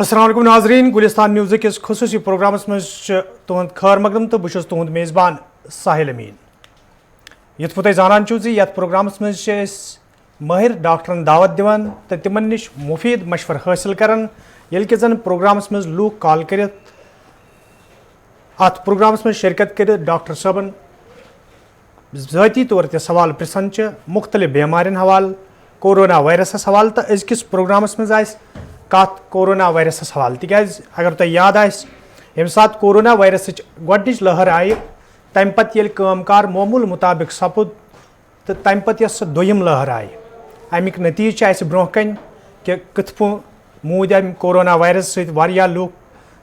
السلام علیکم ناظرین، گلستان نیوز کس خصوصی پروگرامس مز تہد خیر مقدم تو بہت تہد میزبان ساحل امین. یت پہ تھی زانان چھو زی یت پروگرامس مز ماہر ڈاکٹرن دعوت دیوان تو تمن نش مفید مشور حاصل کران یل کہ زن پروگرامس مز لوگ کال کرت ات پروگرامس مز شرکت کرت ڈاکٹر صٲبن ذاتی طور تہ سوال پرسان مختلف بیمارین حوالہ کورونا وائرسس حوالہ تو ازکس پروگرامس مز کت کورونا وائرسس حوالہ تکیاز اگر تہ یاد یم سات کورونا وائرسچ گۄڈنِچ لہر آئی تمہ پتہ ییٚلہِ کٲم کار معموٗل مطابق سپُد تو تمہ پتہ یۄس سۄ دوٚیِم لہر آئی امیُک نتیجہ چھُ اسہِ برونٛہہ کَنہِ کہ کِتھ پٲٹھۍ موٗدۍ امہِ کورونا وائرس سۭتۍ واریاہ لُکھ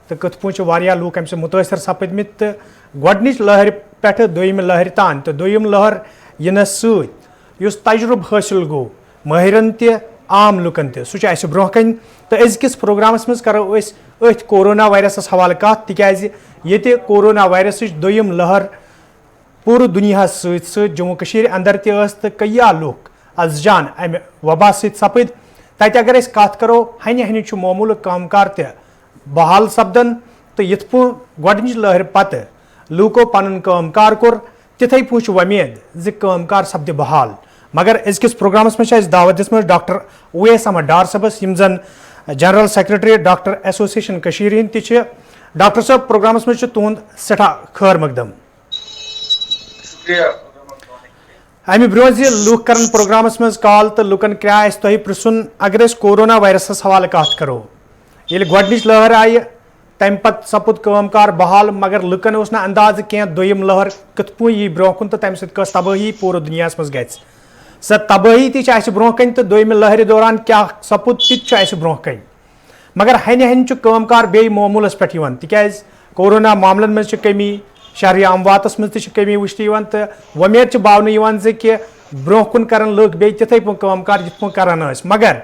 تہٕ کِتھ پٲٹھۍ چھِ واریاہ لُکھ امہِ سۭتۍ مُتٲثر سپٕدمٕتۍ تہٕ گۄڈنِچ لہرِ پٮ۪ٹھٕ دوٚیِمہِ لہرِ تام تہٕ دوٚیِم لہر یِنس سۭتۍ یُس تجرُبہٕ حٲصِل گوٚو مٲہرن تہِ عام لُکن تہِ سُہ چھُ اسہِ برونٛہہ کَنہِ تہٕ أزکِس پروگرامس منٛز کرو أسۍ أتھۍ کورونا وائرسس حوالہ کتھ تِکیازِ ییٚتہِ کورونا وائرسٕچ دوٚیِم لہر پوٗرٕ دُنیاہس سۭتۍ سۭتۍ جموں کٔشیٖر اندر تہِ ٲس تہٕ کیا لُکھ از جان امہِ وبا سۭتۍ سپٕدۍ تتہِ اگر أسۍ کتھ کرو ہنہِ ہنہِ چھُ معموٗلُک کٲم کار تہِ بحال سپدان تہٕ یِتھ پٲٹھۍ گۄڈنِچ لہرِ پتہٕ لوٗکو پنُن کٲم کار کوٚر تِتھٕے پٲٹھۍ چھُ وۄمید زِ کٲم کار سپدِ بحال مگر أزکِس پروگرامس منٛز چھِ اسہِ دعوت دِژمٕژ ڈاکٹر اویس احمد ڈار صٲبس یِم زن جنرل سیکرٹری ڈاکٹر ایسوسیشن کٔشیٖرِ ہٕنٛدۍ تہِ چھِ. ڈاکٹر صٲب پروگرامس منٛز چھُ تُہُنٛد سٮ۪ٹھاہ خٲر مقدم. امہِ برونٛہہ زِ لُکھ کرن پروگرامس منٛز کال تہٕ لُکن کیٛاہ آسہِ تۄہہِ پرژھُن اگر أسۍ کورونا وائرسس حوالہ کتھ کرو ییٚلہِ گۄڈنِچ لہر آیہِ تمہِ پتہٕ سپُد کٲم کار بحال مگر لُکن اوس نہٕ اندازٕ کینٛہہ دوٚیِم لہر کِتھ پٲٹھۍ یی برونٛہہ کُن تہٕ تمہِ سۭتۍ کۄس تبٲہی پوٗرٕ دُنیاہس منٛز گژھِ سۄ تبٲہی تہِ چھِ اسہِ برونٛہہ کَنہِ تہٕ دوٚیمہِ لہرِ دوران کیٛاہ سپُد تہِ چھُ اسہِ برونٛہہ کَنہِ مگر ہنہِ ہنہِ چھُ کٲم کار بیٚیہِ معموٗلس پٮ۪ٹھ یِوان تِکیازِ کورونا معاملن منٛز چھِ کمی شہری امواتس منٛز تہِ چھِ کمی وٕچھنہٕ یِوان تہٕ وۄمید چھِ باونہٕ یِوان زِ کہِ برونٛہہ کُن کرن لُکھ بیٚیہِ تِتھٕے پٲٹھۍ کٲم کار یِتھ پٲٹھۍ کران ٲسۍ مگر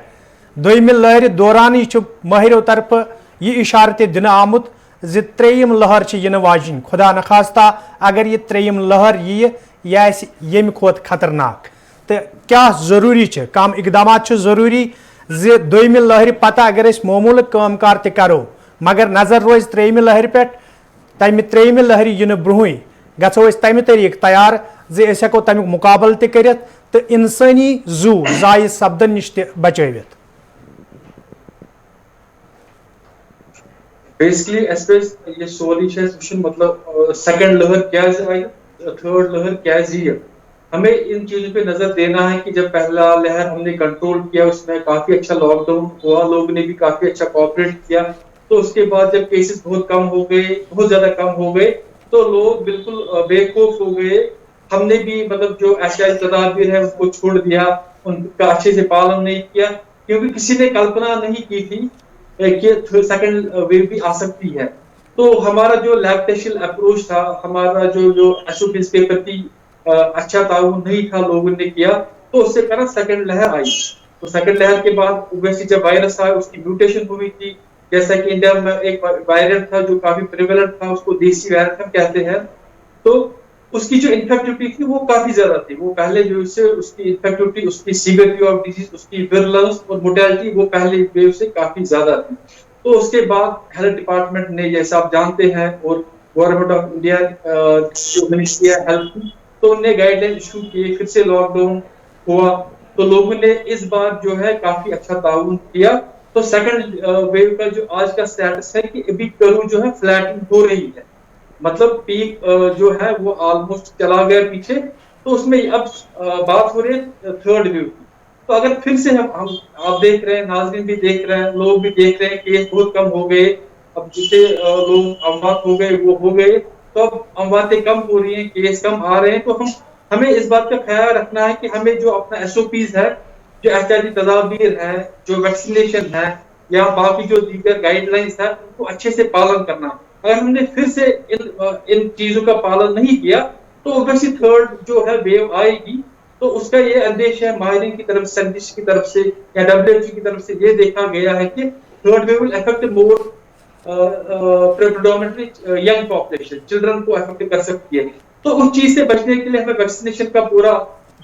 دوٚیمہِ لہرِ دورانٕے چھُ مٲہرو طرفہٕ یہِ اِشارٕ تہِ دِنہٕ آمُت زِ ترٛیٚیِم لہر چھِ یِنہٕ واجِنۍ خدا نخواستہ اگر یہِ ترٛیٚیِم لہر یِیہِ یہِ آسہِ ییٚمہِ کھۄتہٕ خطرناک تہٕ کیٛاہ ضروٗری چھِ کم اقدامات چھِ ضروٗری زِ دوٚیمہِ لہرِ پتہٕ اگر أسۍ معموٗلُک کٲم کار تہِ کرو مگر نظر روزِ ترٛیٚیِمہِ لہرِ پٮ۪ٹھ تمہِ ترٛیٚیِمہِ لہرِ یِنہٕ برونٛہٕے گژھو أسۍ تمہِ طریٖقہٕ تیار زِ أسۍ ہٮ۪کو تمیُک مُقابلہٕ تہِ کٔرِتھ تہٕ انسٲنی زوٗ ضایہِ سپدن نِش تہِ بچٲوِتھ. بیسکلی اسہِ پزِ یہِ سورُے چھُ اسہِ وٕچھُن مطلب سیکنڈ لہر کیٛازِ آیہِ تھرڈ لہر کیٛازِ یِیہِ ہمیں ان چیزوں پہ نظر دینا ہے کہ جب پہلا لہر ہم نے کنٹرول کیا اس میں کافی اچھا لاک ڈاؤن ہوا لوگوں نے بھی کافی اچھا کوآپریٹ کیا تو اس کے بعد جب کیسز بہت کم ہو گئے بہت زیادہ کم ہو گئے تو لوگ بالکل بے خوف ہو گئے. ہم نے بھی مطلب جو احتیاطی تدابیر ہے اس کو چھوڑ دیا ان کا اچھے سے پالن نہیں کیا کیونکہ کسی نے کلپنا نہیں کی تھی کہ سیکنڈ ویو بھی آ سکتی ہے. تو ہمارا جو لیکٹیشل اپروچ تھا ہمارا جو ایس او پیز کے پرتی اچھا تعاون نہیں تھا لوگوں نے کیا تو اس سے کہنا سیکنڈ لہر آئی. تو سیکنڈ لہر کے بعد ویسے جب وائرس آیا اس کی میوٹیشن ہوئی تھی جیسا کہ انڈیا میں ایک وائرس تھا جو کافی پریویلنٹ تھا اس کو دیسی وائرس ہم کہتے ہیں تو اس کی جو انفیکٹیوٹی تھی وہ کافی زیادہ تھی. وہ پہلے ویو سے اس کی انفیکٹیوٹی اس کی سیویریٹی آف ڈیزیز اس کی ویرولنس اور موٹیلٹی وہ پہلے ویو سے کافی زیادہ تھی. تو اس کے بعد ہیلتھ ڈپارٹمنٹ نے جیسا آپ جانتے ہیں اور گورنمنٹ آف انڈیا جو منسٹری ہے ہیلتھ کی تو انہوں نے گائیڈ لائن ایشو کیے پھر سے لاک ڈاؤن ہوا تو لوگوں نے اس بار جو ہے کافی اچھا تعاون کیا. تو سیکنڈ ویو کا جو آج کا اسٹیٹس ہے کہ ابھی کرو جو ہے فلیٹنگ ہو رہی ہے مطلب پیک جو ہے وہ آلموسٹ چلا گیا پیچھے تو اس میں اب بات ہو رہی ہے تھرڈ ویو کی. تو اگر پھر سے ہم آپ دیکھ رہے ہیں ناظرین بھی دیکھ رہے ہیں لوگ بھی دیکھ رہے ہیں کیس بہت کم ہو گئے اب جتنے لوگ اموات ہو گئے وہ ہو گئے تو اب امواتیں کم ہو رہی ہیں کیس کم آ رہے ہیں تو ہمیں اس بات کا خیال رکھنا ہے کہ ہمیں جو اپنا ایس او پیز ہے جو احتیاطی تدابیر ہے جو ویکسینیشن ہے یا باقی جو دیگر گائیڈ لائنس ہے ان کو اچھے سے پالن کرنا. اگر ہم نے پھر سے ان چیزوں کا پالن نہیں کیا تو اوبویسلی تھرڈ جو ہے ویو آئے گی. تو اس کا یہ اندیش ہے ماہرین کی طرف سے سائنٹسٹ کی طرف سے یا WHO کی طرف سے یہ دیکھا گیا ہے کہ third wave will affect more predominantly young population children کو افیکٹ کر سکتی ہے. تو اس چیز سے بچنے کے لیے ہمیں ویکسینیشن کا پورا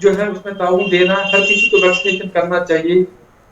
جو ہے اس میں تعاون دینا ہے. ہر کسی کو ویکسینیشن کرنا چاہیے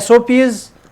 SOPs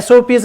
SOPs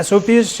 SOPs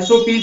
SOP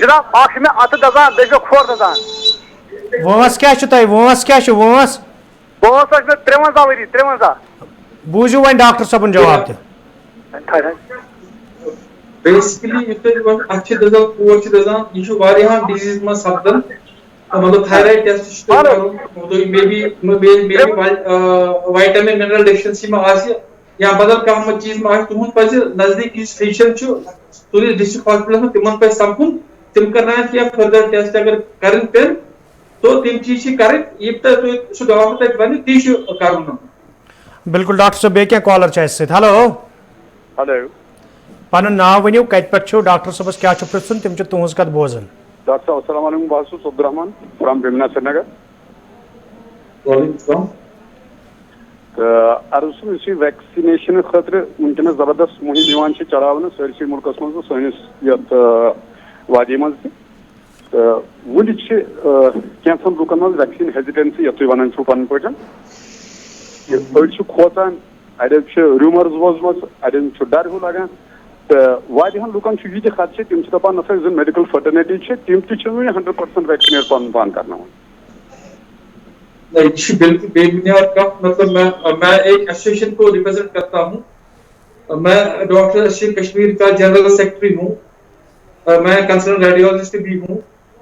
جناب اخ میں ات دزان بیٚیہِ کھور دزان وٲنٛس کیٛاہ چھُ تۄہہِ وٲنٛس کیٛاہ چھُ وٲنٛس بہٕ اوسُس مےٚ 53 ؤری 53 بوٗزِو وۄنۍ ڈاکٹر صٲبُن جواب تہِ بیسکلی اچھے دزان کور چھ دزان یہ چھ واریاہن ڈیزیز من سپدن مطلب تھائرائڈ ٹیسٹ مے بی وائٹامن منرل ڈیفیشنسی میں آسی یا بدل کانٛہہ چیز میں آسہِ تُہُنٛد پزِ نزدیک یُس فیشن چھُ تُہنٛدِس ڈسٹرکٹ ہاسپٹلس منٛز تِمن پزِ سپدُن تِم کرناون کینٛہہ فردر ٹیسٹ اگر کرٕنۍ پیٚن تو تِم چیز چھِ کرٕنۍ یہِ تۄہہِ سُہ ڈاکٹر تتہِ ونہِ تی چھُ کرُن. بالکل ڈاکٹر صٲب بیٚیہِ کینٛہہ کالر چھِ اَسہِ سۭتۍ ہیلو ہلو پنُن ناو ؤنِو کتہِ پٮ۪ٹھ چھُو ڈاکٹر صٲبس کیٛاہ چھُ پرٛژھُن تِم چھِ تُہنٛز کتھ بوزان. ڈاکٹر صاحب السلام علیکم بہٕ حظ چھُس عبدالرحمان فرام بیمنا سری نگر. وعلیکم السلام. عرض چھُم یُس یہِ ویکسِنیشن خٲطرٕ وٕنکیٚنس زبردست مُہِم یِوان چھِ چلاونہٕ سٲرسٕے مُلکس منٛز تہٕ سٲنِس یتھ وادی منٛز تہِ تہٕ وُنہِ چھِ کینٛژن لُکن منٛز ویکسیٖن ہیزِٹنسی یتھ تُہۍ ونان چھِو پنٕنۍ پٲٹھۍ أڑۍ چھِ کھوژان اڑٮ۪ن چھِ روٗمرز بوزمژ اڑٮ۪ن چھُ ڈر ہیوٗ لگان تہٕ واریاہن لُکن چھُ یہِ تہِ خدشہِ تِم چھِ دپان نسا یُس زن میڈِکل فرٹرنٹی چھِ تِم تہِ چھِنہٕ وُنہِ 100% ویکسِنیٹ پنُن پان کرناوان. یہ بالکل بے بنیاد کا مطلب میں ایک ایسوسیشن کو ریپرزینٹ کرتا ہوں. میں ڈاکٹر ایسوسیشن کشمیر کا جنرل سیکرٹری ہوں. میں کنسرن ریڈیولوجسٹ بھی ہوں.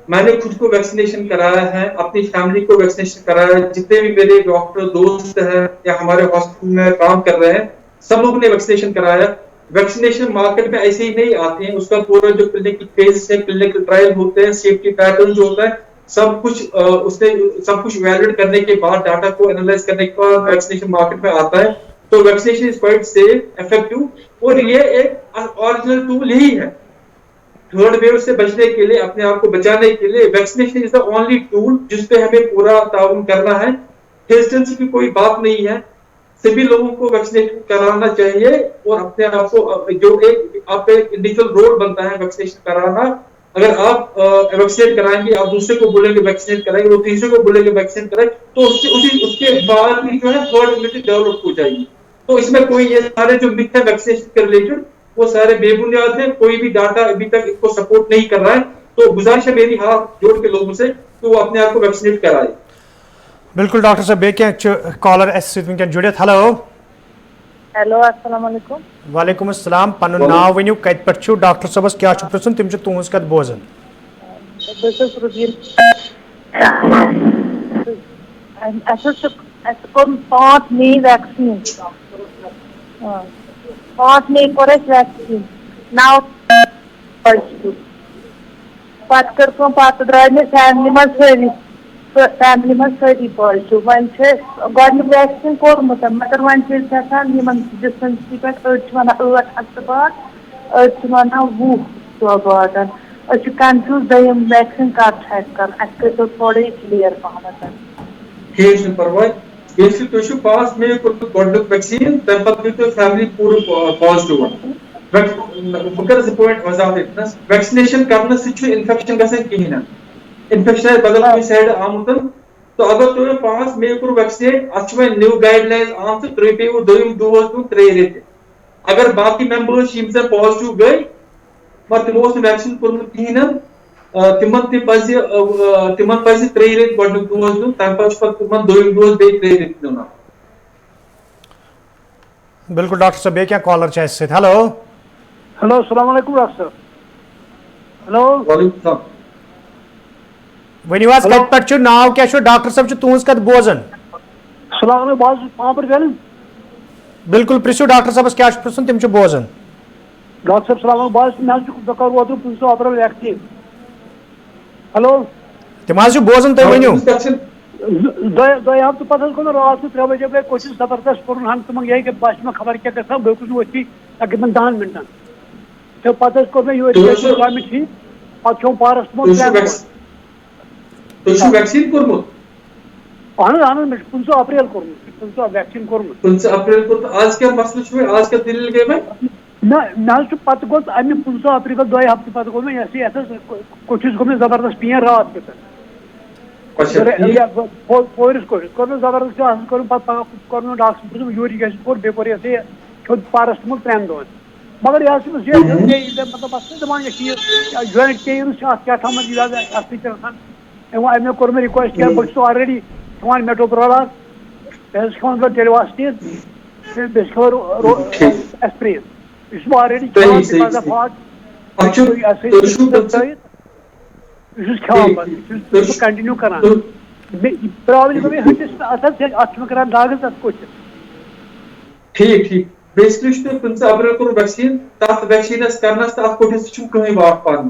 میں نے خود کو ویکسینیشن کرایا ہے, اپنی فیملی کو ویکسینیشن کرایا ہے. جتنے بھی میرے ڈاکٹر دوست ہیں یا ہمارے ہاسپٹل میں کام کر رہے ہیں سب لوگوں نے ویکسینیشن کرایا. ویکسینیشن مارکیٹ میں ایسے ہی نہیں آتے ہیں, اس کا پورا جو کلینکل فیز ہے, کلینکل ٹرائل ہوتے ہیں, سیفٹی پیٹرن جو ہوتا ہے سب کچھ ویلڈ کرنے کے بعد ڈاٹا کو اینالائز کرنے کے بعد ویکسینیشن مارکیٹ میں آتا ہے. تو vaccination is quite safe effective اور یہ ایک اوریجنل ٹول ہی ہے تھرڈ ویو سے بچنے کے لیے, اپنے آپ کو بچانے کے لیے. Vaccination is the only tool جس پہ ہمیں پورا تعاون کرنا ہے. ہیزیٹنسی کی کوئی بات نہیں ہے, سبھی لوگوں کو ویکسینیشن کرانا چاہیے اور اپنے آپ کو جو ایک آپ پہ انڈیویجول رول بنتا ہے ویکسینیشن کرانا. اگر آپ ویکسینیٹ کرائیں گے, آپ دوسرے کو بولیں گے ویکسینیٹ کرائیں گے, وہ تیسرے کو بولیں گے ویکسینیٹ کرائیں, تو اس کے بعد بھی جو ہے ہرڈ امیونٹی ڈیولپ ہو جائے گی. تو اس میں کوئی یہ سارے جو متھ ہے ویکسینیشن کے ریلیٹڈ وہ سارے بے بنیاد ہیں. کوئی بھی ڈاٹا ابھی تک اس کو سپورٹ نہیں کر رہا ہے. تو گزارش ہے میری ہاتھ جوڑ کے لوگوں سے کہ وہ اپنے آپ کو ویکسینیٹ کرائے. بالکل ڈاکٹر صاحب بیٚیہِ کینٛہہ چھُ کالر اَسہِ سۭتۍ وٕنکٮ۪ن جُڑِتھ ہیلو ہیلو السلام علیکم. وعلیکم السلام پنُن ناو ؤنِو کتہِ پٮ۪ٹھ چھُو ڈاکٹر صٲبس کیٛاہ چھُ پرٛژھُن تِم چھِ تُہنٛز کتھ بوزان. بہٕ چھَس رُبیٖن. اَسہِ کوٚر 5 مے ویکسیٖن 5 مے کوٚر اَسہِ ویکسیٖن 9 پتہٕ کٔر کٲم پتہٕ درٛاے مےٚ فیملی منٛز سٲری پازٹِو. وۄنۍ چھِ اَسہِ گۄڈنیُک ویکسیٖن کوٚرمُت مگر وۄنۍ چھِ أسۍ یژھان یِمن ڈِسپینسری پٮ۪ٹھ أڑۍ چھِ ونان 8 ہفتہٕ بعد أڑۍ چھِ ونان 20 دۄہ بعد. أسۍ چھِ کنفیوٗز دوٚیِم ویکسیٖن کر چھُ اَسہِ کرُن, اَسہِ کٔرۍتو تھوڑا یہِ کلیر پہمتھ. کینٛہہ چھُنہٕ پرواے. بیسکلی تُہۍ چھِو 5 مے کوٚرمُت گۄڈنیُک ویکسیٖن, تَمہِ پتہٕ گٔے تۄہہِ فیملی پوٗرٕ پازٹِو. بہٕ کَرٕ 2 پویِنٹ وضاحت ییٚتنَس. ویکسِنیشن کرنہٕ سۭتۍ چھُنہٕ انفیکشن گژھان کِہینۍ نہٕ. انفیکشن آسہِ بدل کُنہِ سایڈٕ آمُت تو اگر تۄہہِ 5 مے کوٚر ویکسِنیٹ, اتھ چھِ وۄنۍ نِو گایڈ لاینز آمژٕ, تۄہہِ پیٚیِوٕ دوٚیِم ڈوز دیُن 3 رٮ۪تہِ. اگر باقٕے ممبٲرٕز چھِ یِم زن پازٹِو گٔے مگر تِمو اوس نہٕ ویکسیٖن کوٚرمُت کِہینۍ نہٕ, تِمن پزِ 3 رٮ۪تۍ گۄڈنیُک ڈوز دیُن, تَمہِ پتہٕ چھُ پتہٕ تِمن دوٚیِم ڈوز بیٚیہِ 3 رٮ۪تۍ دیُن. بالکل ڈاکٹر صٲب بیٚیہِ کینٛہہ کالر چھِ اَسہِ سۭتۍ ہیلو ہیلو السلام علیکم ڈاکٹر صٲب. ہیلو وعلیکم السلام. ؤنِو حظ کتہِ پٮ۪ٹھ چھُ, ناو کیٛاہ چھُ, ڈاکٹر صٲب چھِ تُہنٛز کتھ بوزان. السلام علیکم بہٕ حظ چھُس پامپر ویلن. بالکل پرٛژھِو ڈاکٹر صٲبس کیٛاہ چھُ پرٛژھُن تِم چھِ بوزان. ڈاکٹر صٲب السلام علیکم بہٕ حظ مےٚ حظ چھُ بہٕ کَرٕ اوترٕ 15 اپریل ویکسیٖن. ہیلو تِم حظ چھِ بوزان, تُہۍ ؤنِو. 2 ہفتہٕ پتہٕ حظ گوٚو مےٚ راتھ 3 بجے گٔے کوشِش زبردست کوٚرُن ہن تِمن یِہے باسہِ مےٚ خبر کیٛاہ گژھان, بہٕ ہیوٚکُس نہٕ ؤتھٕے تقریٖبن 10 مِنٹن. تہٕ پتہٕ حظ کوٚر مےٚ یورٕ گۄڈنِچ ٹھیٖک, پتہٕ کھیوٚم پارسٹمال 3 دۄہ. تۄہہِ چھُو ویکسیٖن کوٚرمُت؟ اہن حظ مےٚ چھُ 15 اپریل کوٚرمُت, 15 ویکسیٖن کوٚرمُت. 15 اپریل کوٚرمُت. آز کیٛاہ مسلہٕ چھُ وۄنۍ, آز کیٛاہ دٔلیٖل گٔے وۄنۍ؟ نہ مےٚ حظ چھُ پتہٕ گوٚو اَمہِ 15 اپریل 2 ہفتہٕ پتہٕ گوٚو مےٚ یَتھ حظ کوٚٹھِس گوٚو مےٚ زبردست پین رات کیُتھ. پورِس کوٚر مےٚ زبردست اَصٕل کوٚرُن, پتہٕ کوٚر مےٚ ڈاکٹر صٲبن یوٗرِک ایسِڈ کوٚر, بیٚیہِ کوٚر یہِ ہسا یہِ کھیوٚد پارسٹمال 3 دۄہن. مگر یہ مطلب دپان یہ جوائنٹ پین کیا تھا امی کور رِکویسٹ کیا بہت آلریڈی کھان میٹوپرولار کھان ٹیلیواسٹین ایسپرین یہ آلریڈی کنٹینیو کران پرابلم ہٹس ات کران داغ کچھ ٹھیک ٹھیک بیسکلی تھی 15 اپریل کور ویکسین تک ویکسینس کرنس تو ات کوٹس کہیں واٹ پان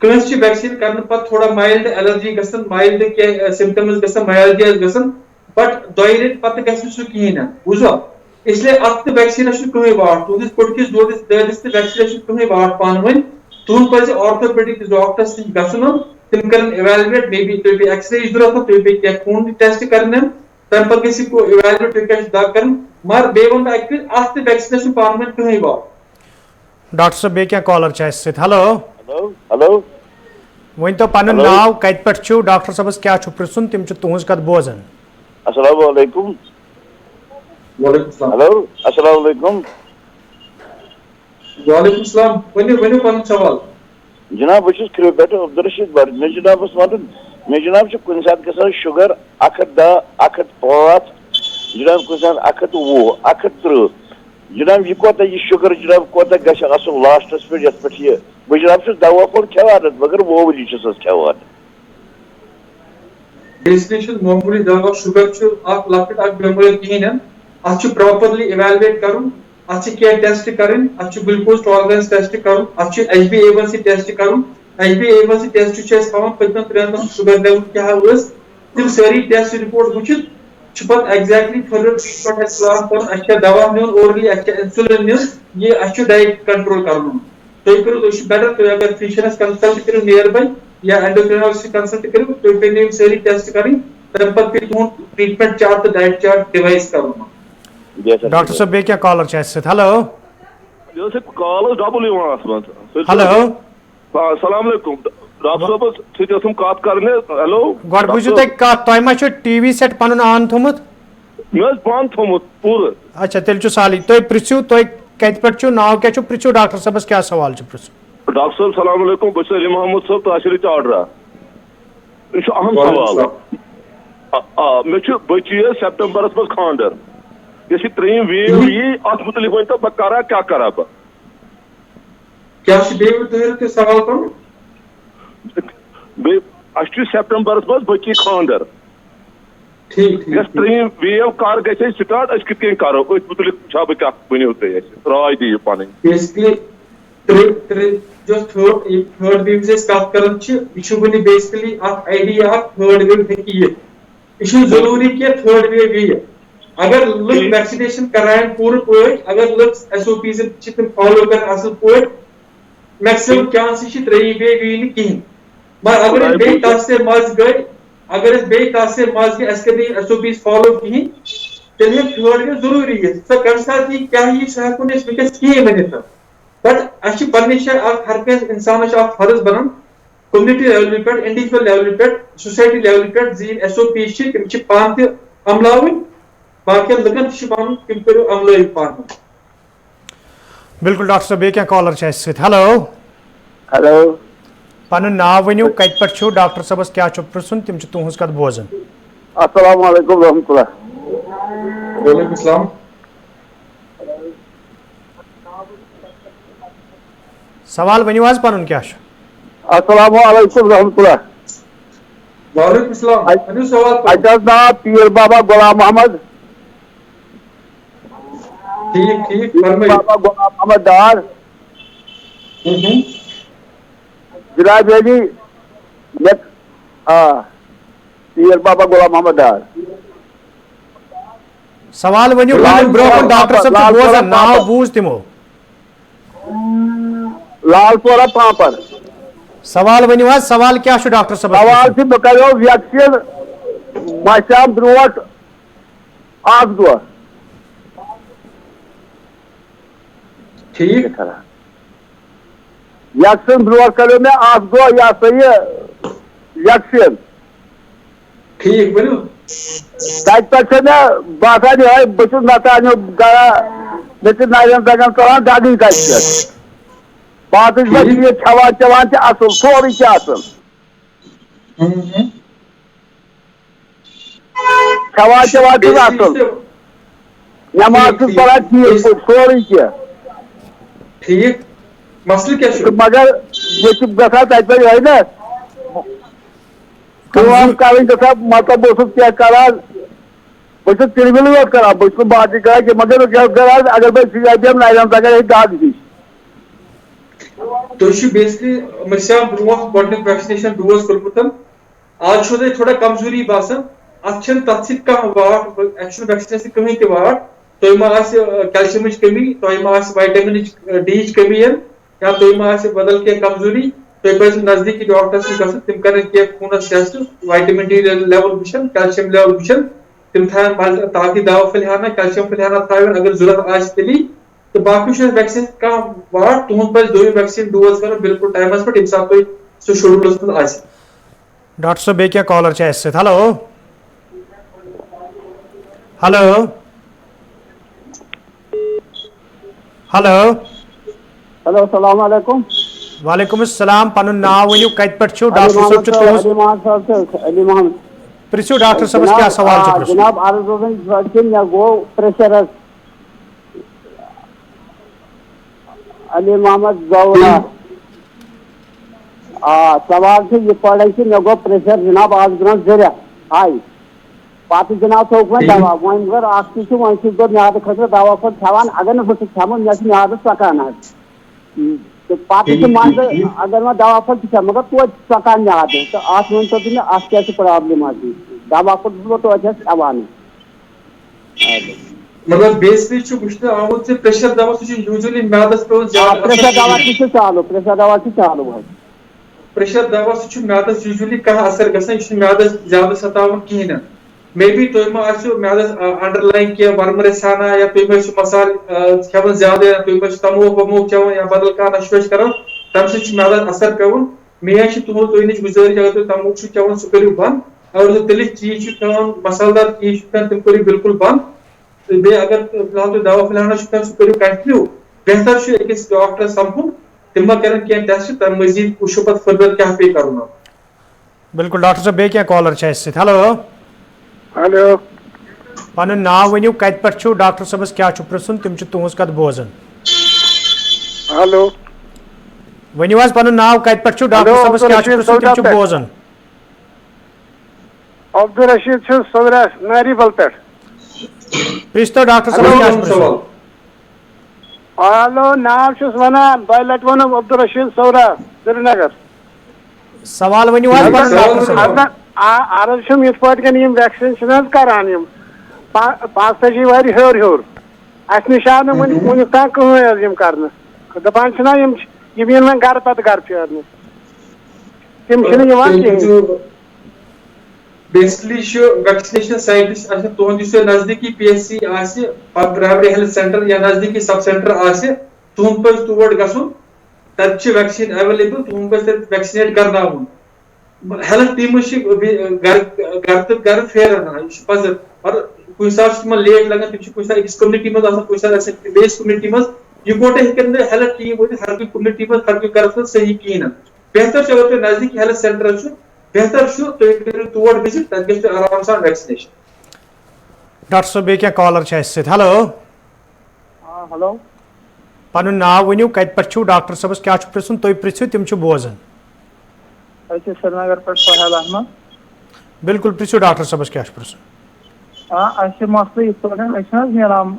کنس ویکسین کرنے پتہ تھوڑا مائلڈ الرجی گھن مائلڈ کی سمٹمز گھن مائلڈیز گھن بٹ دۄیہِ ریٚتۍ پتہٕ گژھِ سُہ کہین بوٗزوا اس لیے ات ویکسینس کہیں واٹ تہندس پٔٹکِس دۄدس دٲدِس تہِ ویکسینس کہیں واٹ پان وۄنۍ تہند پزِ آرتھوپیڈک ڈاکٹرس نش گژھُن تم کرن ایویلویٹ مے بی تُہۍ ایکس رے ضرورت تُہۍ پے کینٛہہ خوٗن ٹیسٹ کرن تمہِ پتہٕ گژھِ ایویلویٹ تُہۍ کیاہ چھُ دگ کرن مگر بیٚیہِ ووٚن بہٕ اکہِ پھِرِ اتھ ویکسینس پانہٕ ؤنۍ کٕہٕنۍ واٹ ڈاکٹر صٲب بیٚیہِ کینٛہہ کالر چھِ اَسہِ سۭتۍ ہیلو ہلو ؤنۍ تو پنُن ناو کتہِ پٮ۪ٹھ چھُو ڈاکٹر صٲبس کیاہ چھُ پرژھُن تِم چھِ تُہنٛز کتھ بوزان السلام علیکم وعلیکم السلام ہلو السلام علیکم وعلیکم السلام ؤنِو پنُن سوال جناب بہٕ چھُس کھِرو پٮ۪ٹھ عبدالرشیٖد بٹ مےٚ جنابس ونُن مےٚ جناب چھُ کُنہِ ساتہٕ گژھان شُگر 110 105 جناب کُنہِ ساتہٕ 120 130 جناب یہ کوتاہ یہ شُگر جناب کوتاہ گژھِ آسُن لاسٹس پٮ۪ٹھ یتھ پٮ۪ٹھ یہ بہٕ جناب چھُس دوا پھوٚل کھٮ۪وان مگر معموٗلی چھُس حظ کھٮ۪وان بیسکلی معموٗلی دوا شُگر چھُ اکھ لۄکٕٹ اکھ بٮ۪مٲرۍ کِہیٖنۍ اتھ چھُ پراپرلی ایویلویٹ کرُن اتھ چھِ کینٛہہ ٹیسٹ کرٕنۍ اتھ چھُ گلوکوز ٹالرنس ٹیسٹ کرُن اتھ چھُ HbA1c ٹیسٹ کرُن HbA1c ٹیسٹ چھِ أسۍ ہاوان پٔتمٮ۪ن 3 دۄہن شُگر لیول کیاہ ٲس تِم سٲری ٹیسٹ رِپورٹ وٕچھِتھ چھُ پتہٕ ایگزیکٹلی فٔردر ٹرٛیٖٹمنٹ اَسہِ پلان کرُن اَسہِ چھا دوا نیُن اورلی اَسہِ چھا انسولین نیُن یہِ اَسہِ چھُ ڈایٹ کنٹرول کرُن تُہۍ کٔرِو تُہۍ چھُ بیٹر تُہۍ اگر فِزِشنس کنسلٹ کٔرِو نِیر باے یا اینڈوکرینالجسٹ کنسلٹ کٔرِو تُہۍ پیٚیہِ یِم سٲری ٹیسٹ کرٕنۍ تمہِ پتہٕ پیٚیہِ تُہُنٛد ٹرٛیٖٹمنٹ چارٹ تہٕ ڈایٹ چارٹ ڈِوایس کرُن ڈاکٹر صٲب بیٚیہِ کینٛہہ کالر چھِ اَسہِ سۭتۍ ہیلو کال ڈبل ہیلو السلام علیکم ڈاکٹر صٲبس سۭتۍ ٲسٕم کتھ کرنہِ ہیلو گۄڈٕ بوٗزِو تُہۍ کتھ تۄہہِ ما چھُ ٹی وی سیٹ پنُن آن تھوٚمُت مےٚ حظ بنٛد تھوٚمُت پوٗرٕ اچھا تیٚلہِ چھُ سہلٕے تُہۍ پرژھِو تُہۍ کتہِ پٮ۪ٹھ چھُو ناو کیاہ چھُ پرژھِو ڈاکٹر صٲبس کیاہ سوال چھُ پرژھُن ڈاکٹر صٲب السلام علیکم بہٕ چھُس علی محمد صٲب تحصیٖل چاڈرا یہِ چھُ اہم سوال مےٚ چھُ بٔچی سپٹمبرس منٛز خانٛدر یۄس یہِ 3 ویو یی اتھ مُتعلق ؤنۍتو بہٕ کرا کیٛاہ کرا بہٕ بیٚیہِ اَسہِ چھُ سپٹمبرس منٛز بٔچی خانٛدر یۄس 3 ویو کر گژھِ اَسہِ سٹارٹ أسۍ کِتھ کٔنۍ کرو أتھۍ مُتعلق چھا بہٕ کیٛاہ ؤنِو تُہۍ اَسہِ راے دِیِو پنٕنۍ بیسکلی تھٲرڈ ویو أسۍ کتھ کران چھِ یہِ چھُ وُنہِ بیسکلی اکھ آیڈیا اکھ تھٲرڈ ویو ہیٚکہِ یِتھ یہِ چھُنہٕ ضروٗری کینٛہہ تھٲرڈ ویو یِیہِ اگر لُکھ ویکسِنیشن کرایَن پوٗرٕ پٲٹھۍ اگر لُکھ SOPs چھِ تِم فالو کران اصل پٲٹھۍ میکسِمم چانسز چھِ 3 ویو یی نہٕ کِہیٖنۍ مگر اگر أسۍ بیٚیہِ تتھ سۭتۍ مز گٔے اَسہِ کٔرۍ نہٕ SOPs فالو کِہیٖنۍ تیٚلہِ ہیٚکہِ تھٲرڈ ویو ضروٗری یِتھ سۄ کمہِ ساتہٕ یی کیاہ یی سُہ ہیٚکو نہٕ أسۍ وٕنکیٚس کِہیٖنۍ ؤنِتھ بٹ اَسہِ چھِ پننہِ جایہِ اکھ ہر کٲنٛسہِ انسانس چھُ اکھ فرض بنان کومنٹی لیولہِ پٮ۪ٹھ انڈیوجول لیولہِ پٮ۪ٹھ سوسایٹی لیولہِ پٮ۪ٹھ زِ یِم SOPs چھِ تِم چھِ پانہٕ تہِ عملاوٕنۍ باقین لُکن تہِ چھُ پنُن تِم کٔرِو عملٲیِتھ پانہٕ بالکل ڈاکٹر صٲب بیٚیہِ کینٛہہ کالر چھِ اَسہِ سۭتۍ ہیلو ہلو پنُن ناو ؤنِو کتہِ پٮ۪ٹھ چھُو ڈاکٹر صٲبس کیاہ چھُ پرژھُن تِم چھِ تُہنٛز کتھ بوزان السلام علیکم ورحمۃ اللہ وعلیکم السلام سوال ؤنِو حظ پنُن کیاہ چھُ السلام علیکم ورحمۃ اللہ وعلیکم السلام ؤنِو سوال اَسہِ حظ ناو پیٖر بابا غلام محمد ٹھیٖک فرمٲیِو بابا غلام محمد ڈار جناب علی پیٖر بابا غلام محمد ڈار سوال ؤنِو پنُن برونٛہہ کُن ڈاکٹر صٲب چھُ بوزان ناو بوٗز تِمو لال پورہ پامپر سوال ؤنِو حظ سوال کیاہ چھُ ڈاکٹر صٲبس سوال چھُ بہٕ کریو ویکسیٖن باسیٛام برونٛٹھ اکھ دۄہ ٹھیٖک ویکسیٖن برونٛٹھ کریو مےٚ اکھ دۄہ یہِ ہسا یہِ ویکسیٖن ٹھیٖک ؤنِو تتہِ پٮ۪ٹھ چھِ مےٚ باسان یِہوے بہٕ چھُس نژان مےٚ نَرٮ۪ن دَگَن ژَلان دَگٕے کَتہِ پٮ۪ٹھ باقٕے چھِ یہِ کھٮ۪وان چٮ۪وان تہِ اَصٕل سورُے چھِ اَصٕل کھٮ۪وان چٮ۪وان چھُس اَصٕل نٮ۪ماز چھُس پَران ٹھیٖک پٲٹھۍ سورُے کینٛہہ ٹھیٖک مسلہٕ کیٛاہ چھُ مگر یہِ چھُ گژھان تَتہِ پٮ۪ٹھ یِہوٚے نا کٲم کَرٕنۍ گژھان مطلب بہٕ اوسُس کیٛاہ کَران بہٕ چھُس تِلوِلٕے یوت کَران بہٕ چھُس نہٕ باقٕے کَران کینٛہہ مگر بہٕ کیٛاہ کَران اگر بہٕ سِگریٹ دِمہٕ نَرٮ۪ن دَگان ہے دَگ ہِش تُہۍ چھِو بیسکلی مٔرسیٛام برونٛٹھ گۄڈٕنیُک ویکسِنیشن ڈوز کوٚرمُت آز چھو تۄہہِ تھوڑا کمزوری باسان اتھ چھنہٕ تتھ سۭتۍ کانٛہہ واٹھ اَسہِ چھُنہٕ ویکسِنیشن سۭتۍ کٕہٕنۍ تہِ واٹھ تۄہہِ ما آسہِ کیلشیمٕچ کمی تۄہہِ ما آسہِ وایٹامنٕچ ڈی یِچ کمی یا تۄہہِ ما آسہِ بدل کینٛہہ کمزوری تۄہہِ پَزِ نزدیٖکی ڈاکٹرس نِش گژھُن تِم کرن کینٛہہ خوٗنس ٹیسٹ وایٹامن ڈی لیول وٕچھن کیلشیم لیول وٕچھن تِم تھاون تاکہِ دوا پھٔلۍ ہنا کیلشیم پھٔلۍ ہنا تھاون اگر ضروٗرت آسہِ تیٚلی تہٕ باقٕے چھُنہٕ ویکسیٖن کانٛہہ واٹھ تُہُنٛد پَزِ دوٚیِم ویکسیٖن ڈوز کرُن بالکل ٹایمَس پٮ۪ٹھ ییٚمہِ ساتہٕ تۄہہِ سُہ شیڈوٗلَس منٛز آسہِ ڈاکٹر صٲب بیٚیہِ کیٚنٛہہ کالر چھِ اَسہِ سۭتۍ ہیلو ہیلو ہیلو ہیلو السلام علیکم وعلیکم السلام پنُن ناو ؤنِو کتہِ پٮ۪ٹھ چھِو ڈاکٹر صٲب چھُ تُہُنٛز علی محمد صٲب چھِ علی محمد پرٛژھِو ڈاکٹر صٲبس کیٛاہ سوال چھُ پرٛژھُن جناب عرض اوس کہِ مےٚ گوٚو پریشر حظ علی محمد ظہورا سوال چھُ یِتھ پٲٹھۍ کہِ مےٚ گوٚو پریشر جناب آز برونٛہہ 2 رٮ۪تھ ہاے پتہٕ جناب تھوٚوُکھ وۄنۍ دوا وۄنۍ مگر اکھ چیٖز چھُ وۄنۍ چھُس بہٕ میادٕ خٲطرٕ دوا پھوٚل کھٮ۪وان اگر نہٕ بہٕ سُہ کھٮ۪مہٕ مےٚ چھُ میادٕ ژۄکان حظ تہٕ پتہٕ چھُ منٛزٕ اگر وۄنۍ دوا پھوٚل تہِ کھٮ۪مہٕ مگر توتہِ ژۄکان میادٕ تہٕ اتھ ؤنۍتو تُہۍ مےٚ اتھ کیٛاہ چھِ پرابلِم حظ دوا پھوٚل چھُس بہٕ توتہِ حظ کھٮ۪وان مطلب بیسکلی چھُ وٕچھنہٕ آمُت زِ پریشر دوا سُہ چھُ یوٗجؤلی میادس پیٚوان زیادٕ پریشر دوا تہِ چھُ چالوٗ پریشر دوا چھُ چالوٗ حظ پریشر دوا سُہ چھُ میادس یوٗجؤلی کانٛہہ اثر گژھان یہِ چھُنہٕ میادس زیادٕ ستاوان کِہینۍ نہٕ مے بی تۄہہِ ما آسیو میادس انڈر لاین کینٛہہ ورمہٕ ژھانان یا تُہۍ ما ٲسِو مسالہٕ کھٮ۪وان زیادٕ یا تُہۍ ما ٲسِو تموک وموک چٮ۪وان یا بدل کانٛہہ نشہٕ وشہٕ کران تمہِ سۭتۍ چھُ میادس اثر پیٚوان مین چھِ تُہُنٛد تۄہہِ نِش گُزٲرِش اگر تُہۍ تموک چھِو چٮ۪وان سُہ کٔرِو بنٛد اگر تُہۍ تٔلِتھ چیٖز چھِو کھٮ۪وان مسالہٕ دار چیٖز چھِو کھٮ۪وان تِم کٔرِو بالکل بنٛد تہٕ بیٚیہِ اگر فِلحال تُہۍ دوا پھٔلۍ ہنا چھِو کھٮ۪وان سُہ کٔرِو کنٹِنیوٗ بہتر چھُ أکِس ڈاکٹرس سمکھُن تِم ما کرن کینٛہہ ٹیسٹ تمہِ مٔزیٖد وٕچھو پتہٕ فٔردر کیٛاہ پیٚیہِ کرُن بِلکُل ڈاکٹر صٲب بیٚیہِ کیٚنٛہہ کالر چھِ اَسہِ سۭتۍ ہیلو ہیلو پنُن ناو ؤنِو کتہِ پٮ۪ٹھ چھِو ڈاکٹر صٲبس کیٛاہ چھُ پرٛژھُن تِم چھِ تُہنٛز کتھ بوزان ہیلو ؤنِو حظ پنُن ناو کتہِ پٮ۪ٹھ چھِو ڈاکٹر صٲبس کیٛاہ چھُ پرٛژھُن تِم چھِ بوزان عبدالرشیٖد چھُس صدرا ناریبل پٮ۪ٹھ پرٛژھتو ڈاکٹر صٲبس کیٛاہ چھُ پرٛژھُن ہیلو ناو چھُس ونان 2 لٹہِ ووٚنُم عبدالرشیٖد صدرا سرینگر سوال ؤنِو حظ پنُن ڈاکٹر صٲب عرض چھُم یِتھ پٲٹھۍ کٔنۍ یِم ویکسیٖن چھِنہٕ حظ کران یِم 85 ؤری ہیوٚر اَسہِ نِش آو نہٕ وُنیُک تام کٕہٕنۍ حظ یِم کرنہٕ دپان چھِنہ یِم یِن وۄنۍ گرٕ پتہٕ گرٕ پھیرنہٕ تِم چھِنہٕ یِوان کِہینۍ بیسکلی چھُ ویکسِنیشن سایٹس آسہِ تُہُنٛد یُس تۄہہِ نزدیٖکی پی ایچ سی آسہِ پرایمری ہیلتھ سینٹر یا نزدیٖکی سب سینٹر آسہِ تُہُنٛد پَزِ تور گژھُن تتہِ چھِ ویکسیٖن ایویلیبٕل تُہُنٛد پَزِ تتہِ ویکسِنیٹ کرناوُن ہیلتھ ٹیٖمٕز چھِ گرٕ تہٕ گرٕ پھیران یہِ چھُ پَزر مگر کُنہِ ساتہٕ چھُ تِمن لیٹ لگان تِم چھِ کُنہِ ساتہٕ أکِس کوٚمنٹی منٛز آسان کُنہِ ساتہٕ آسان بیٚیِس کوٚمنٹی منٛز یِکوٹے ہیٚکن نہٕ ہیلتھ ٹیٖم وٲتِتھ ہر کُنہِ کوٚمنٹی منٛز ہر کُنہِ گرس منٛز صحیح کِہینۍ نہٕ بہتر چھُ اگر تۄہہِ نزدیٖکی ہیلتھ سینٹر چھُ بہتر چھُ تُہۍ کٔرِو تور وِزِٹ تتہِ گژھِ تۄہہِ آرام سان ویکسِنیشن ڈاکٹر صٲب بیٚیہِ کیٚنٛہہ کالر چھِ اَسہِ سۭتۍ ہیلو ہیلو پنُن ناو ؤنِو کتہِ پٮ۪ٹھ چھِو ڈاکٹر صٲبس کیٛاہ چھُ پرٛژھُن تُہۍ پرٛژھِو تِم چھِ بوزان أسۍ چھِ سرینگر پٮ۪ٹھ فہد احمد بِلکُل پرٛژھِو ڈاکٹر صٲبس کیٛاہ چھُ پرٛژھُن اَسہِ چھِ مسلہٕ یِتھ پٲٹھۍ أسۍ چھِنہٕ حظ نیران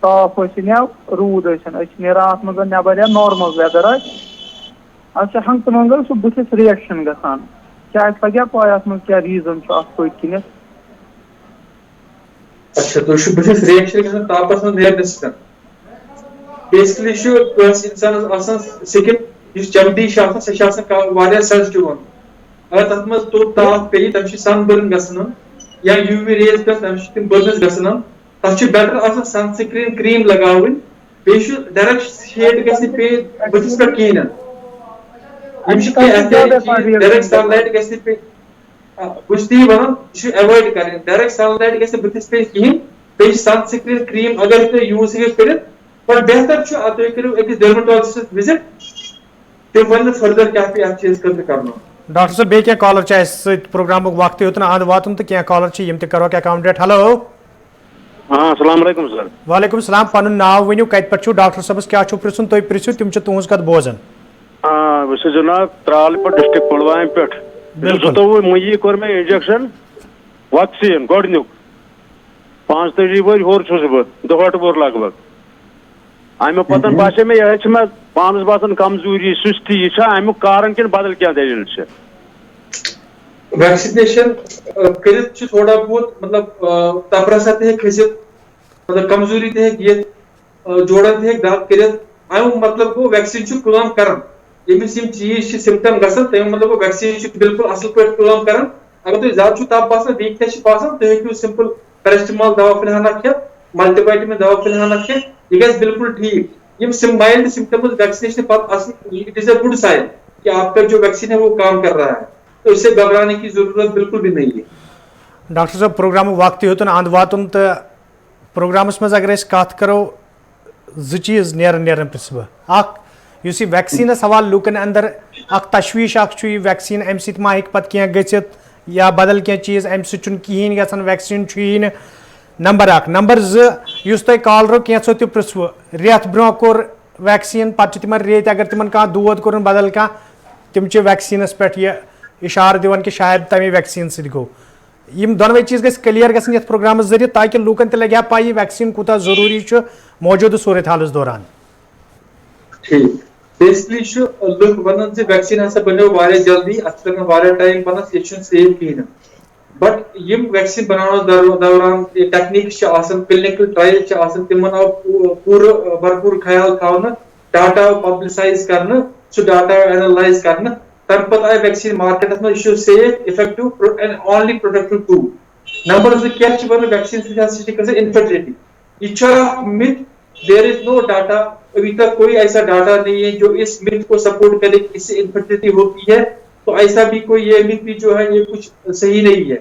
تاپھ ٲسِنۍ یا روٗد ٲسِنۍ أسۍ چھِ نیران اَتھ منٛز نٮ۪بر یا نارمل ویدر آسہِ اَسہِ چھِ ہنٛگتہٕ منٛگہٕ سُہ بٕتھِس رِیکشن گژھان کیٛاہ اَسہِ لگیا پاے اَتھ منٛز کیٛاہ ریٖزن چھُ اَتھ پٔتۍ کِنٮ۪تھ اچھا تُہۍ چھِو بٕتھِس رِیکشن گژھان تاپس منٛز نیرنہٕ سۭتۍ بیسکلی چھُ کٲنٛسہِ اِنسانس آسان سِکِن یُس چمڑی چھِ آسان سۄ چھِ آسان واریاہ سینسٹِو اگر تتھ منٛز توٚت تاپھ پیٚیہِ تَمہِ چھِ سن بٔرن گژھان یا یوٗ وی ریز پیٚٹھ تَمہِ چھِ تِم بٔرنٕز گژھان تتھ چھُ بیٹر آسان سن سکریٖن کرٛیٖم لگاوٕنۍ بیٚیہِ چھُ ڈایریکٹ شیڈ گژھِ نہٕ پیٚنۍ بٕتھِس پٮ۪ٹھ کِہینۍ نہٕ یِم چھِ کینٛہہ ڈایریکٹ سن لایٹ گژھِ نہٕ پیٚنۍ بہٕ چھُس تی ونان یہِ چھُ ایوایڈ کرٕنۍ ڈایریکٹ سن لایٹ گژھِ نہٕ بٕتھِس پیٚنۍ کِہینۍ بیٚیہِ چھِ سن سکریٖن کرٛیٖم اگر تُہۍ یوٗز ہیٚکِو کٔرِتھ بٹ بہتر تُہۍ کٔرِو أکِس ڈرمٹالجسٹس وِزِٹ تِم وَنن فٔردر کیٛاہ پیٚیہِ اَتھ چیٖز خٲطرٕ کَرُن. ڈاکٹر صٲب بیٚیہِ کینٛہہ کالر چھِ اَسہِ سۭتۍ پروگرامُک وقتٕے یوت نہٕ اَنٛد واتُن تہٕ کینٛہہ کالر چھِ یِم تہِ کَروکھ ایٚکامڈیٹ. ہیلو السلام علیکم سر. وعلیکم السلام. پَنُن ناو ؤنِو, کَتہِ پٮ۪ٹھ چھُو, ڈاکٹر صٲبس کیٛاہ چھُو پرٛژھُن تُہۍ پرٛژھِو, تِم چھِ تُہٕنٛز کَتھ بوزان. بہٕ چھُس جناب ترٛالہٕ پٮ۪ٹھ ڈسٹرک پُلوامہِ پٮ۪ٹھ. 22 مئی کوٚر مےٚ انجیکشن ویکسیٖن گۄڈنیُک 35 ؤری ہیوٚر چھُس بہٕ 2 وُہُر لگ بگ. اَمہِ پتہٕ باسے مےٚ یِہے چھِ مےٚ پانس باسان کمزوری سُستی, یہِ چھا امیُک کارن کِنہٕ بدل کینٛہہ دٔلیٖل چھِ؟ ویکسِنیشن کٔرِتھ چھُ تھوڑا بہت مطلب تپرسا تہِ ہیٚکہِ کھٔسِتھ, مطلب کمزوری تہِ ہیٚکہِ یِتھ, جوڑن تہِ ہیٚکہِ دگ کٔرِتھ. امیُک مطلب گوٚو ویکسیٖن چھُ کٲم کران. ییٚمِس یِم چیٖز چھِ سِمپٹم گژھان تَمیُک مطلب گوٚو ویکسیٖن چھُ بالکل اصل پٲٹھۍ کٲم کران. اگر تۄہہِ زیادٕ چھُو تپ باسان, ویٖکنیس چھِ باسان, تُہۍ ہیٚکِو سمپل پیرسٹمال دوا فِلحانا کھٮ۪تھ, ملٹی وایٹامن دوا فِلحانا کھٮ۪تھ, یہِ گژھِ بالکل ٹھیٖک. یِم مائلڈ سمپٹمز ویکسینیشن پتہٕ آسان, it is a good sign کہ آپ کا جو ویکسین ہے وہ کام کر رہا ہے, تو اس سے گھبرانے کی ضرورت بالکل بھی نہیں ہے. ڈاکٹر صٲب پروگرامُک وقتٕے یوت نہٕ اَنٛد واتُن تہٕ پروگرامس منٛز اگر أسۍ کتھ کرو 2 چیٖز نیران پرٛژھٕ بہٕ. اکھ یُس یہِ ویکسیٖنس حوالہٕ لُکن اندر اکھ تشویش اکھ چھُ, یہِ ویکسیٖن امہِ سۭتۍ ما ہیٚکہِ پتہٕ کینٛہہ گٔژھِتھ یا بدل کینٛہہ چیٖز امہِ سۭتۍ چھُنہٕ کِہیٖنۍ گژھان, ویکسیٖن چھُیی نہٕ. نمبر 1. نمبر 2, یُس تۄہہِ کالرو کینٛژھو تہِ پرٛژھوٕ, رٮ۪تھ برونٛہہ کوٚر ویکسیٖن, پتہٕ چھِ تِمن ریٚتۍ اگر تِمن کانٛہہ دود کوٚرُن بدل کانٛہہ, تِم چھِ ویکسیٖنس پٮ۪ٹھ یہِ اِشارٕ دِوان کہِ شاید تمے ویکسیٖن سۭتۍ گوٚو. یِم دۄنوے چیٖز گژھِ کلیر گژھٕنۍ یتھ پروگرامس ذٔریعہٕ تاکہِ لوٗکن تہِ لگہِ ہا پاے یہِ ویکسیٖن کوٗتاہ ضروٗری چھُ موجوٗدٕ صوٗرت حالس دوران. ٹھیٖک, بیسکلی چھُ لُکھ ونان زِ ویکسیٖن ہسا بنیو واریاہ جلدی, اتھ چھُ لگان واریاہ ٹایم بنس, یہِ چھُنہٕ سیف کِہیٖنۍ نہٕ. بٹ یِم ویکسیٖن بناونس دوران ٹیکنیٖکس چھِ آسان, کلینکل ٹرایل چھِ آسان, تِمن آو پوٗرٕ بھرپوٗر خیال تھاونہٕ, ڈاٹا آو پبلسائز کرنہٕ, سُہ ڈاٹا آو اینالائز کرنہٕ, تمہِ پتہٕ آیہِ ویکسیٖن مارکیٹس منٛز. یہِ چھُ safe, effective and only protective tool. Number 2, کیٛاہ چھِ ونان ویکسیٖن سۭتۍ ہسا چھِ گژھان انفرٹیلٹی. یہ چھُ اکھ مِتھ, دیر از نو ڈاٹا, ابھی تک کوئی ایسا ڈاٹا نہیں ہے جو اس مِتھ کو سپورٹ کرے کہ اس سے انفرٹیلٹی ہوتی ہے. تو ایسا بھی کوئی یہ مِتھ بھی جو ہے یہ کچھ صحیح نہیں ہے.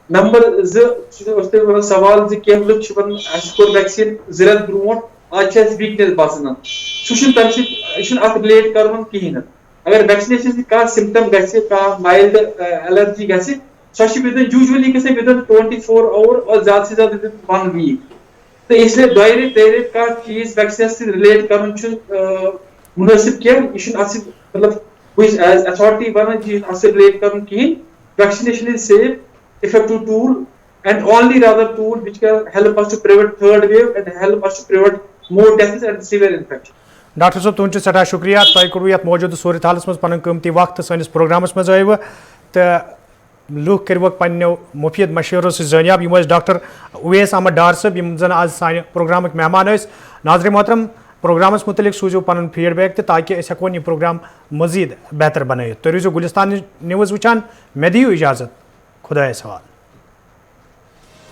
نمبر 2 سوال زِ کینٛہہ لُکھ چھِ ونان اَسہِ کوٚر ویکسیٖن 2 رٮ۪تھ برونٛٹھ, آز چھِ اَسہِ ویٖکنیس باسان. سُہ چھُنہٕ تَمہِ سۭتۍ, یہِ چھُنہٕ اَتھ رِلیٹ کرُن کِہیٖنۍ نہٕ. اگر ویکسِنیشن سۭتۍ کانٛہہ سِمپٹم گژھِ, کانٛہہ مایلڈ ایلرجی گژھِ, سۄ چھِ یوٗجؤلی گژھان within 24 hours اور زیادٕ سے زیادٕ within 1 week. تہٕ اس لیے 2 رٮ۪تۍ 3 رٮ۪تۍ کانٛہہ چیٖز ویکسِنس سۭتۍ رِلیٹ کرُن چھُنہٕ مُنٲسِب کینٛہہ. یہِ چھُنہٕ اَتھ سۭتۍ مطلب بہٕ چھُس ایز ایتھارٹی ونان یہِ چھُنہٕ اَتھ سۭتۍ رِلیٹ کرُن کِہیٖنۍ. Vaccination is safe, effective tool and only rather tool which can help us to prevent third wave and help us to prevent more deaths and severe infection. Doctor صٲب تُہُنٛد چھُ سٮ۪ٹھاہ شُکریہ, تۄہہِ کوٚروٕ یتھ موجوٗدٕ صوٗرت حالس منٛز پنُن قۭمتی وقت سٲنِس پروگرامس منٛز ٲیوٕ تہٕ لُکھ کٔرۍوُکھ پننیو مُفیٖد مشورو سۭتۍ زٲنیاب. یِم ٲسۍ ڈاکٹر اویس احمد ڈار صٲب, یِم زن آز سانہِ پروگرامٕکۍ مہمان ٲسۍ. ناظرین محترم, پروگرامس متعلق سوٗزِو پنُن فیٖڈ بیک تہٕ تاکہِ أسۍ ہٮ۪کون یہِ پروگرام مزیٖد بہتر بنٲیِتھ. تُہۍ روٗزِو گُلِستان نِوٕز وٕچھان. مےٚ دِیِو اِجازت, خۄدایس حوالہٕ.